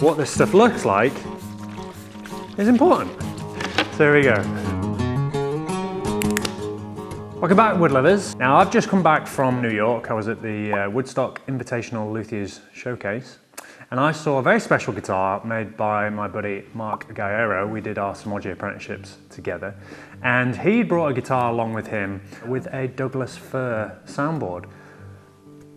what this stuff looks like is important. So here we go. Welcome back, wood lovers. Now I've just come back from New York. I was at the Woodstock Invitational Luthiers Showcase, and I saw a very special guitar made by my buddy Mark Gaiero. We did our Samogi apprenticeships together, and he brought a guitar along with him with a Douglas Fir soundboard,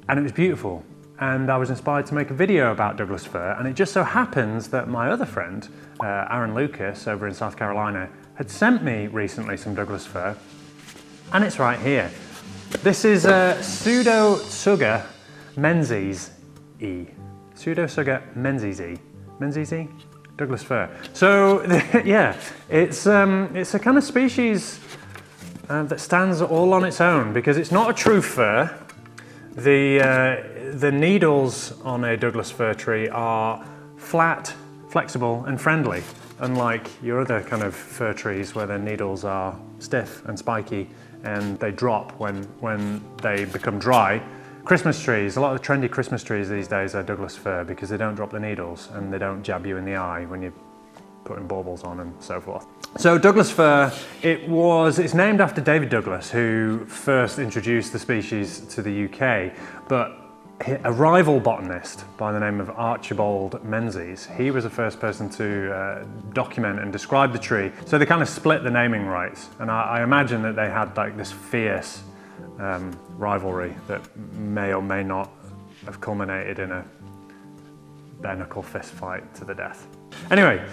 and it was beautiful. And I was inspired to make a video about Douglas Fir, and it just so happens that my other friend, Aaron Lucas over in South Carolina, had sent me recently some Douglas Fir, and it's right here. This is a Pseudotsuga Menziesii. Pseudotsuga Menziesii. Menziesii? Douglas Fir. So, yeah, it's a kind of species that stands all on its own because it's not a true fir. The needles on a Douglas fir tree are flat, flexible and friendly, unlike your other kind of fir trees where the needles are stiff and spiky and they drop when they become dry. Christmas trees, a lot of the trendy Christmas trees these days are Douglas fir because they don't drop the needles and they don't jab you in the eye when you're putting baubles on and so forth. So Douglas fir, it's named after David Douglas, who first introduced the species to the UK, but a rival botanist by the name of Archibald Menzies, he was the first person to document and describe the tree. So they kind of split the naming rights, and I imagine that they had like this fierce rivalry that may or may not have culminated in a bare-knuckle fist fight to the death. Anyway,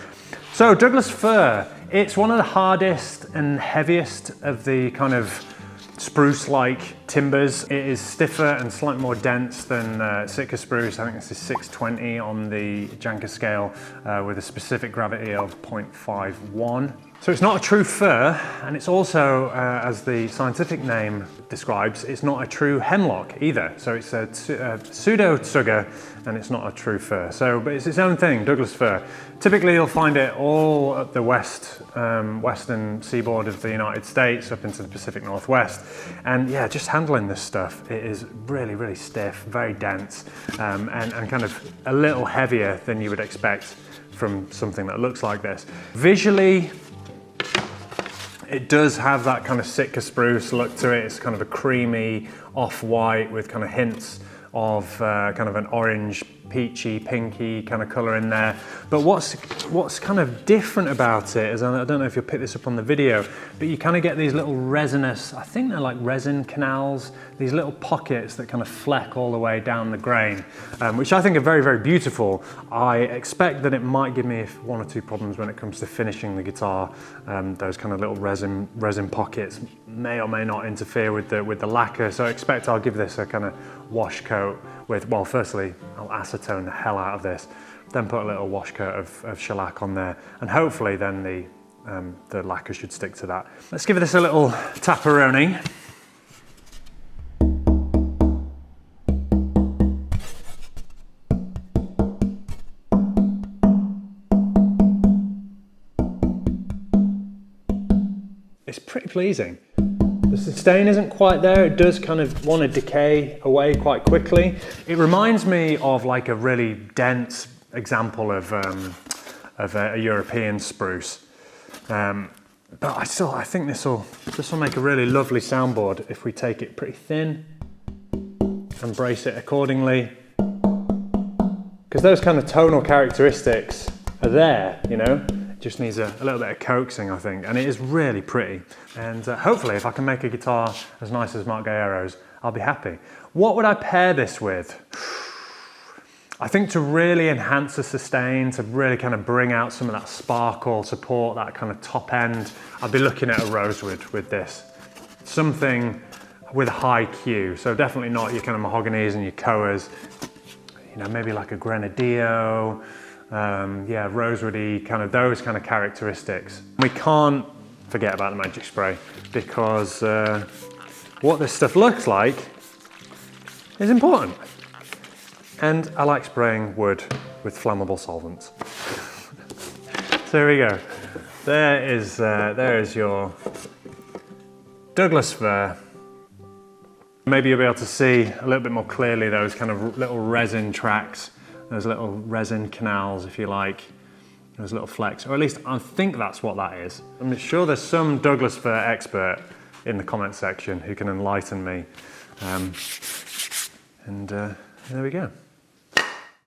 so Douglas fir, it's one of the hardest and heaviest of the kind of spruce-like timbers. It is stiffer and slightly more dense than Sitka spruce. I think this is 620 on the Janka scale with a specific gravity of 0.51. So it's not a true fir, and it's also, as the scientific name describes, it's not a true hemlock either. So it's a Pseudotsuga, and it's not a true fir. So, but it's its own thing, Douglas fir. Typically you'll find it all at the western seaboard of the United States, up into the Pacific Northwest. And yeah, just handling this stuff, it is really, really stiff, very dense, and kind of a little heavier than you would expect from something that looks like this. Visually, it does have that kind of Sitka spruce look to it. It's kind of a creamy off-white with kind of hints of kind of an orange, peachy, pinky kind of colour in there. But what's kind of different about it is, and I don't know if you'll pick this up on the video, but you kind of get these little resinous, I think they're like resin canals, these little pockets that kind of fleck all the way down the grain, which I think are very, very beautiful. I expect that it might give me one or two problems when it comes to finishing the guitar. Those kind of little resin pockets may or may not interfere with the lacquer, so I expect I'll give this a kind of wash coat with, well, firstly, I'll acetone the hell out of this, then put a little wash coat of shellac on there, and hopefully then the lacquer should stick to that. Let's give this a little tapperoni. It's pretty pleasing. The sustain isn't quite there. It does kind of want to decay away quite quickly. It reminds me of like a really dense example of a European spruce. But I think this will make a really lovely soundboard if we take it pretty thin and brace it accordingly. Because those kind of tonal characteristics are there, you know. Just needs a little bit of coaxing, I think, and it is really pretty. And hopefully, if I can make a guitar as nice as Mark Gaiero's, I'll be happy. What would I pair this with? I think to really enhance the sustain, to really kind of bring out some of that sparkle, support that kind of top end, I'd be looking at a rosewood with this. Something with a high Q, so definitely not your kind of mahoganies and your koas. You know, maybe like a grenadillo. Yeah, rosewoody, kind of those kind of characteristics. We can't forget about the magic spray because what this stuff looks like is important. And I like spraying wood with flammable solvents. So here we go. There is your Douglas Fir. Maybe you'll be able to see a little bit more clearly those kind of little resin tracks There's little resin canals, if you like. There's little flecks, or at least I think that's what that is. I'm sure there's some Douglas Fir expert in the comment section who can enlighten me. There we go.